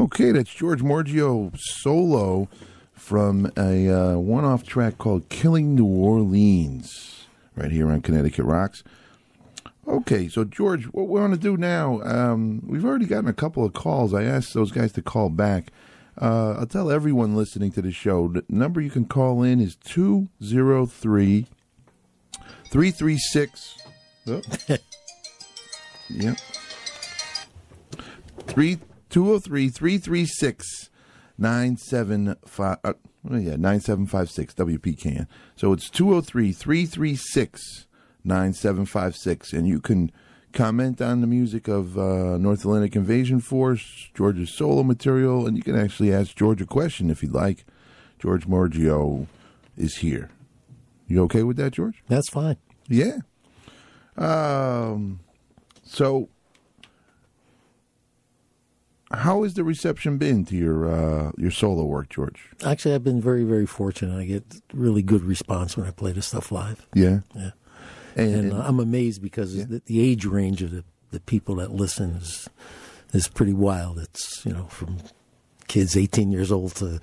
Okay, that's George Morgio solo from a one-off track called Killing New Orleans, right here on Connecticut Rocks. Okay, so George, what we want to do now, we've already gotten a couple of calls. I asked those guys to call back. I'll tell everyone listening to the show, the number you can call in is 203-336. Oh. Yep. 203-336-9756 WPKN. So it's 203-336-9756, and you can comment on the music of North Atlantic Invasion Force, George's solo material, and you can actually ask George a question if you'd like. George Morgio is here. You okay with that, George? That's fine. Yeah. So, how has the reception been to your solo work, George? Actually, I've been very, very fortunate. I get really good response when I play this stuff live. Yeah. Yeah. And I'm amazed because the age range of the people that listen is pretty wild. It's, from kids 18 years old to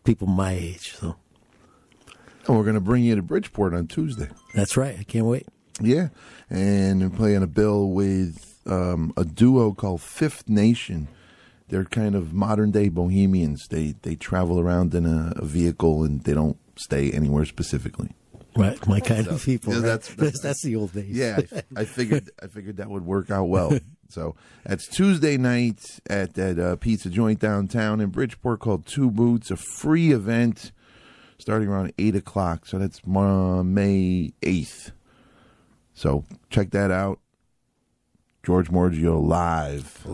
people my age. So. And we're going to bring you to Bridgeport on Tuesday. That's right. I can't wait. Yeah. And we're playing a bill with a duo called Fifth Nation. They're kind of modern-day bohemians. They travel around in a vehicle, and they don't stay anywhere specifically. Right, my kind of people. Yeah, right? That's the old days. Yeah, I figured that would work out well. So that's Tuesday night at that pizza joint downtown in Bridgeport called Two Boots, a free event starting around 8 o'clock. So that's May 8th. So check that out. George Morgio live.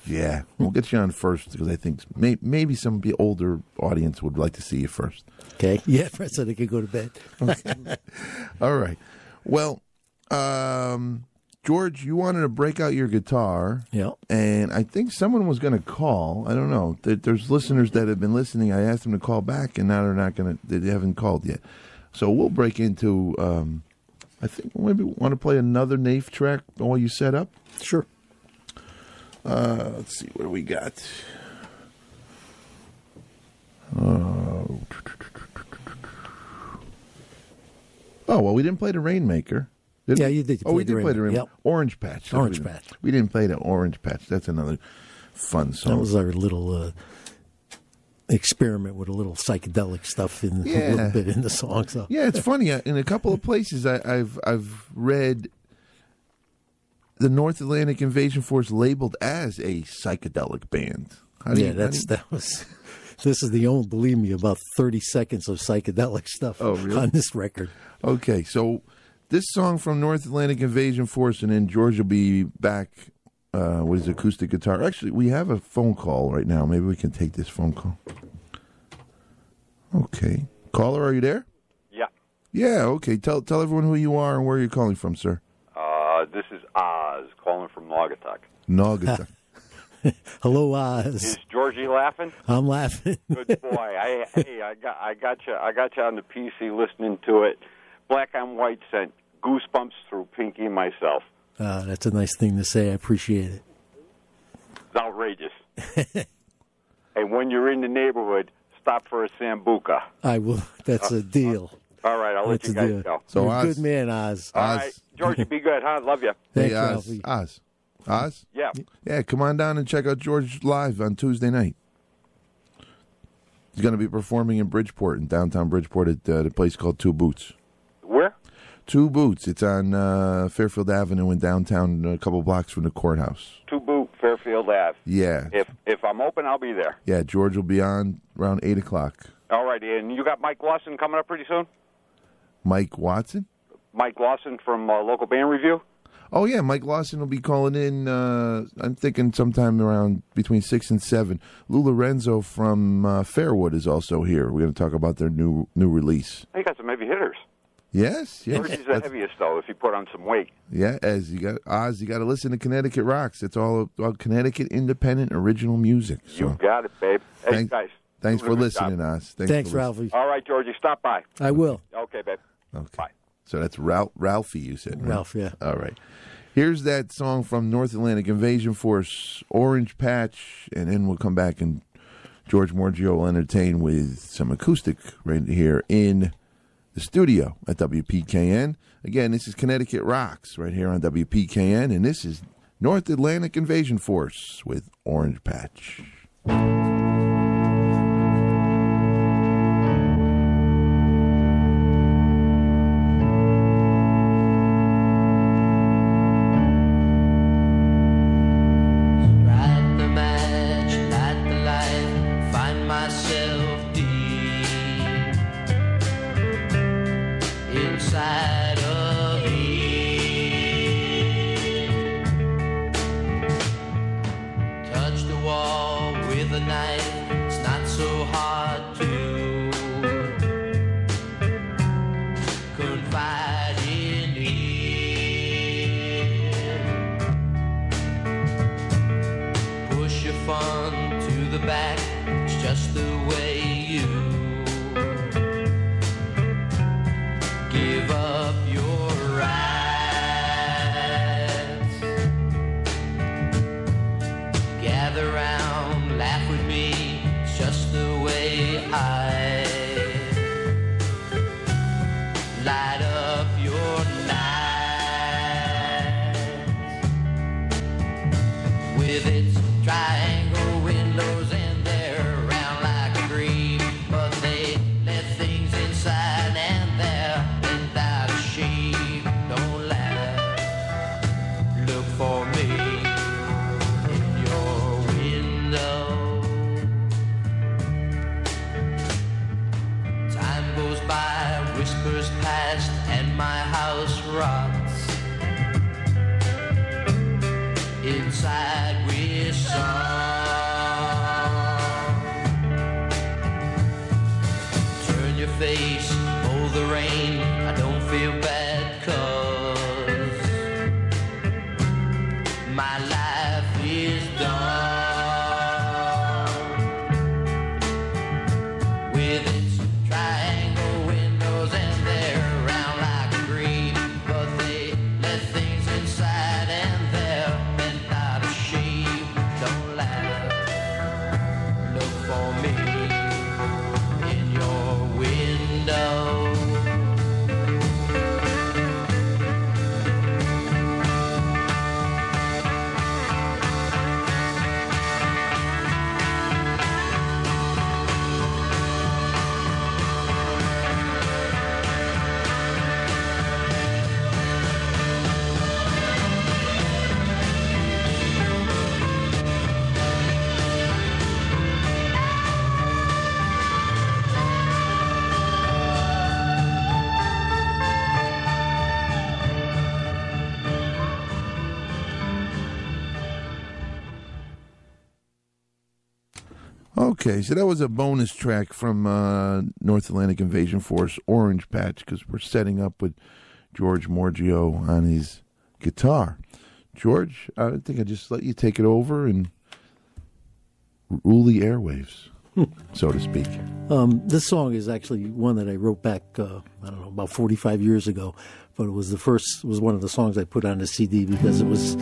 Yeah, we'll get you on first because I think maybe some of the older audience would like to see you first. Okay. Yeah, so they could go to bed. Okay. All right. Well, George, you wanted to break out your guitar. Yeah. And I think someone was going to call. I don't know. There's listeners that have been listening. I asked them to call back, and now they're not going to. They haven't called yet. So we'll break into. I think maybe we want to play another N.A.I.F track while you set up. Sure. Let's see, what do we got? Oh, well, we didn't play the Rainmaker. Yeah, you did. We did play the Rainmaker. Yep. Orange Patch. Orange Patch. We didn't play the Orange Patch. That's another fun song. That was our little experiment with a little psychedelic stuff a little bit in the song. So. Yeah, it's funny. In a couple of places, I've read the North Atlantic Invasion Force labeled as a psychedelic band. This is the only, believe me, about 30 seconds of psychedelic stuff on this record. Okay, so this song from North Atlantic Invasion Force, and then George will be back with his acoustic guitar. Actually, we have a phone call right now. Maybe we can take this phone call. Okay. Caller, are you there? Yeah. Yeah, okay. Tell everyone who you are and where you're calling from, sir. This is Oz, calling from Naugatuck. Naugatuck. Hello, Oz. Is Georgie laughing? I'm laughing. Good boy. I got you on the PC listening to it. Black on White sent goosebumps through Pinky and myself. That's a nice thing to say. I appreciate it. It's outrageous. And when you're in the neighborhood, stop for a Sambuca. I will. That's a deal. All right, I'll let you guys go. So you're a good man, Oz. All right, Georgie, be good, huh? Love you. Thanks, hey, Oz. Ralphie. Oz? Yeah. Yeah, come on down and check out George live on Tuesday night. He's going to be performing in Bridgeport, in downtown Bridgeport, at a place called Two Boots. Where? Two Boots. It's on Fairfield Avenue in downtown, a couple blocks from the courthouse. Two Boot, Fairfield Ave. Yeah. If I'm open, I'll be there. Yeah, George will be on around 8 o'clock. All right, and you got Mike Lawson coming up pretty soon? Mike Watson? Mike Lawson from Local Band Review? Oh, yeah, Mike Lawson will be calling in, I'm thinking sometime around between 6 and 7. Lou Lorenzo from Fairwood is also here. We're going to talk about their new release. He got some heavy hitters. Yes. Georgie's the heaviest, though, if he put on some weight. Yeah, as you got Oz, you got to listen to Connecticut Rocks. It's all about Connecticut independent original music. So. You got it, babe. Hey, guys. Thanks for listening, Oz. Thanks, Ralphie. All right, Georgie, stop by. I will. Okay, babe. Okay. Bye. So that's Ralphie, you said. Right? Ralph, yeah. All right. Here's that song from North Atlantic Invasion Force, Orange Patch, and then we'll come back and George Morgio will entertain with some acoustic right here in the studio at WPKN. Again, this is Connecticut Rocks right here on WPKN, and this is North Atlantic Invasion Force with Orange Patch. Okay, so that was a bonus track from North Atlantic Invasion Force, Orange Patch, because we're setting up with George Morgio on his guitar. George, I think I just let you take it over and rule the airwaves, so to speak. This song is actually one that I wrote back, about 45 years ago, but it was one of the songs I put on the CD because it was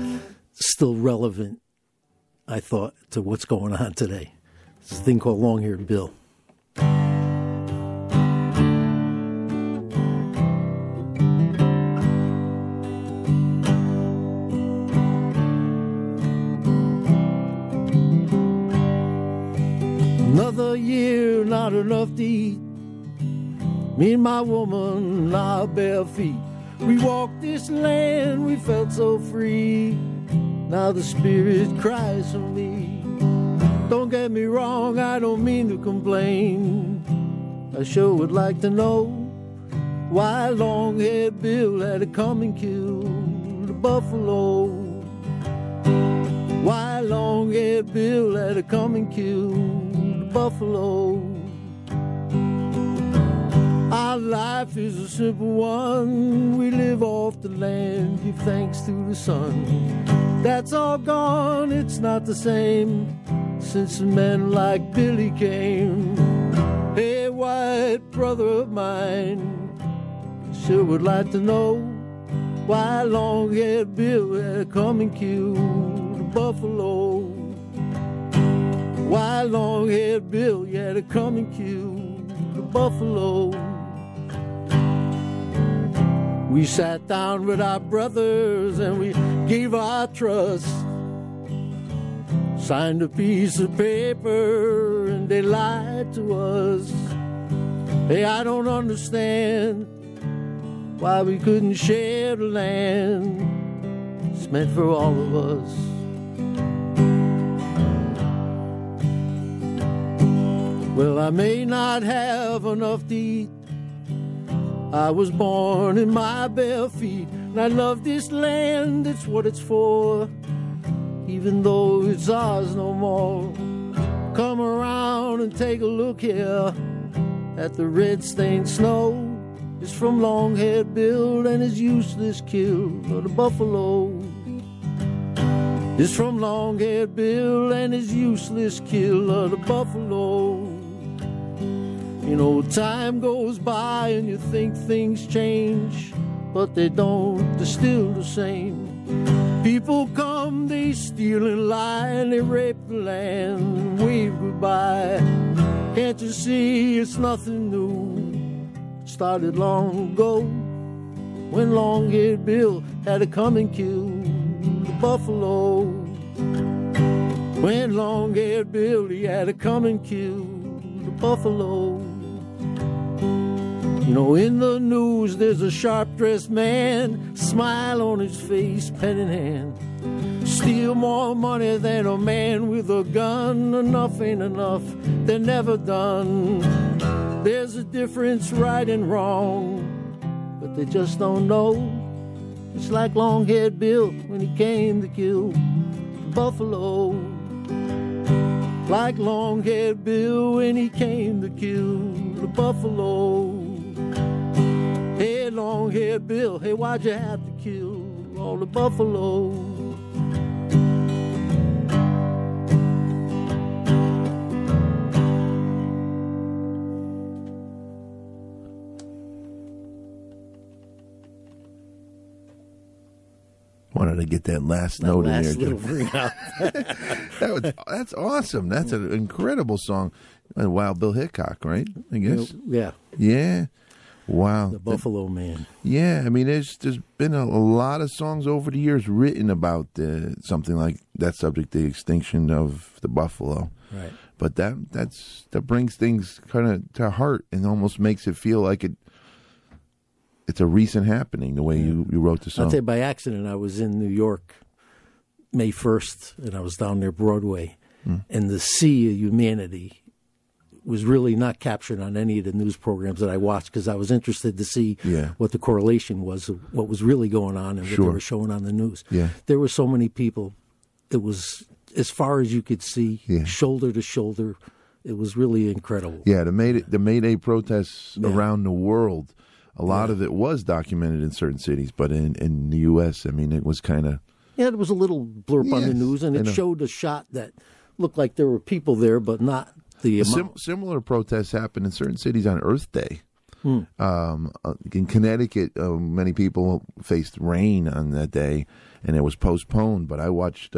still relevant, I thought, to what's going on today. It's a thing called Long-Haired Bill. Another year, not enough to eat. Me and my woman, our bare feet. We walked this land, we felt so free. Now the spirit cries for me. Don't get me wrong, I don't mean to complain. I sure would like to know why Long-Haired Bill had to come and kill the buffalo. Why Long-Haired Bill had to come and kill the buffalo. Our life is a simple one. We live off the land, give thanks to the sun. That's all gone, it's not the same since men like Billy came. Hey, white brother of mine, sure would like to know Why long-haired Bill had to come and kill the buffalo? Why long-haired Bill had to come and kill the buffalo? We sat down with our brothers and we gave our trust, signed a piece of paper and they lied to us. Hey, I don't understand why we couldn't share the land. It's meant for all of us. Well, I may not have enough to eat. I was born in my bare feet, and I love this land, it's what it's for, even though it's ours no more. Come around and take a look here at the red-stained snow. It's from long-haired Bill and his useless kill of the buffalo. It's from long-haired Bill and his useless kill of the buffalo. You know, time goes by and you think things change, but they don't, they're still the same. People come, they steal and lie, and they rape the land and wave goodbye. Can't you see it's nothing new? It started long ago when long-haired Bill had to come and kill the buffalo. When long-haired Bill, he had to come and kill the buffalo. You know, in the news there's a sharp-dressed man, smile on his face, pen in hand. Steal more money than a man with a gun. Enough ain't enough, they're never done. There's a difference, right and wrong, but they just don't know. It's like long-haired Bill when he came to kill the buffalo. Like long-haired Bill when he came to kill the buffalo. Hey, long-haired Bill, hey, why'd you have to kill all the buffalo? Wanted to get that last note in there. That's awesome. That's an incredible song. Wild Bill Hickok, right? I guess. Yeah. Yeah. Wow. The Buffalo Man. Yeah. I mean, there's been a lot of songs over the years written about something like that subject, the extinction of the buffalo. Right. But that brings things kind of to heart and almost makes it feel like it's a recent happening, the way you wrote the song. I'll tell you, by accident, I was in New York May 1st, and I was down near Broadway, and the sea of humanity was really not captured on any of the news programs that I watched, because I was interested to see what the correlation was, of what was really going on and what they were showing on the news. Yeah. There were so many people. It was as far as you could see, shoulder to shoulder. It was really incredible. Yeah, the May Day protests around the world, a lot of it was documented in certain cities, but in the U.S., I mean, it was kind of... Yeah, there was a little blurb on the news, and it showed a shot that looked like there were people there, but not the amount. Similar protests happened in certain cities on Earth Day. In Connecticut, many people faced rain on that day, and it was postponed, but I watched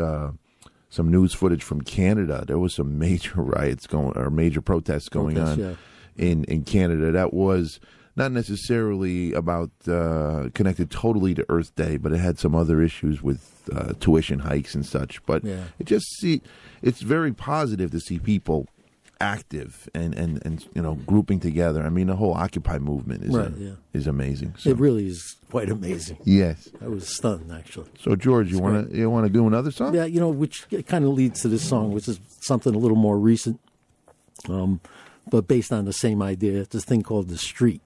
some news footage from Canada. There was some major riots major protests going on in Canada. That was... not necessarily about connected totally to Earth Day, but it had some other issues with tuition hikes and such. But it's very positive to see people active and grouping together. I mean, the whole Occupy movement is amazing. So. It really is quite amazing. Yes, I was stunned, actually. So, George, you want to do another song? Yeah, which kind of leads to this song, which is something a little more recent, but based on the same idea. It's this thing called The Street.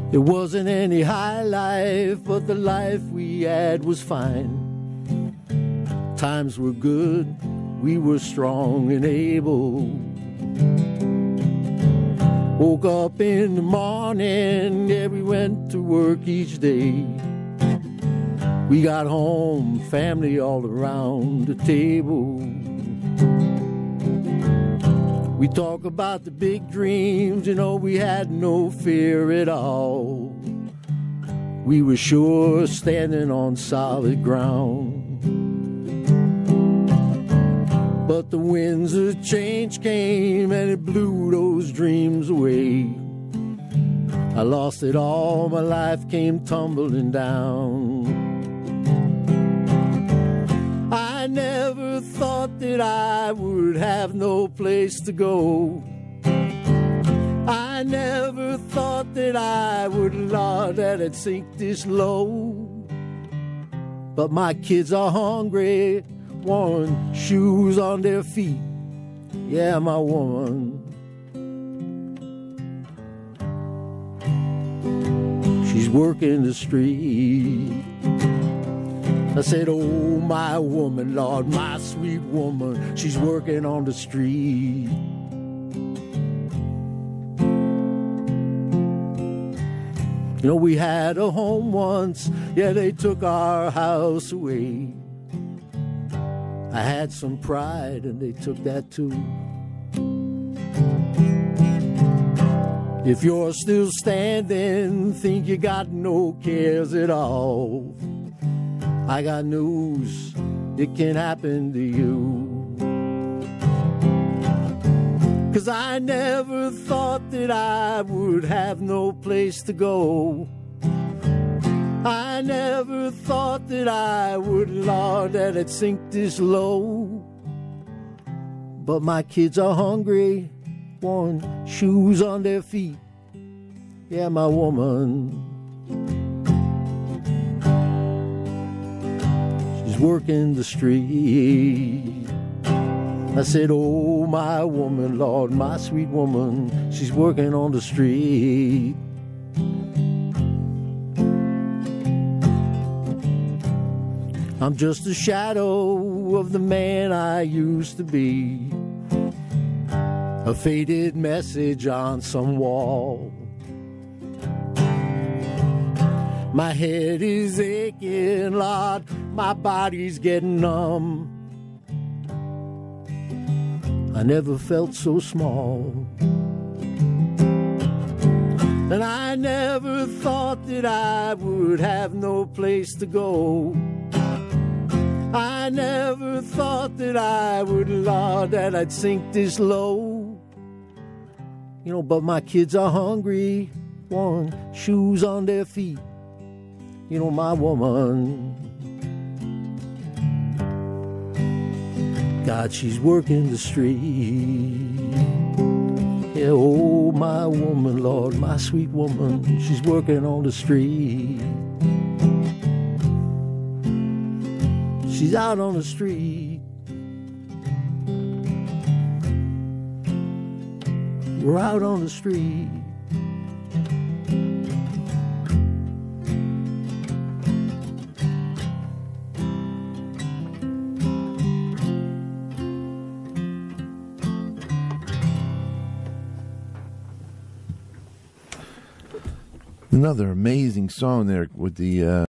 It wasn't any high life, but the life we had was fine. Times were good, we were strong and able. Woke up in the morning, we went to work each day. We got home, family all around the table. We talk about the big dreams, you know, we had no fear at all. We were sure standing on solid ground. But the winds of change came and it blew those dreams away. I lost it all, my life came tumbling down. I never thought that I would have no place to go. I never thought that I would, Lord, that I'd sink this low. But my kids are hungry, want shoes on their feet. Yeah, my woman, she's working the street. I said, oh, my woman, Lord, my sweet woman, she's working on the street. You know, we had a home once, yeah, they took our house away. I had some pride and they took that too. If you're still standing, think you got no cares at all, I got news, it can happen to you. 'Cause I never thought that I would have no place to go. I never thought that I would, Lord, that I'd sink this low. But my kids are hungry, want shoes on their feet. Yeah, my woman, she's working the street. I said, oh, my woman, Lord, my sweet woman, she's working on the street. I'm just a shadow of the man I used to be, a faded message on some wall. My head is aching, Lord, my body's getting numb. I never felt so small. And I never thought that I would have no place to go. I never thought that I would, Lord, that I'd sink this low. You know, but my kids are hungry, want shoes on their feet. You know, my woman, God, she's working the street. Yeah, oh, my woman, Lord, my sweet woman, she's working on the street. She's out on the street. We're out on the street. Another amazing song there with the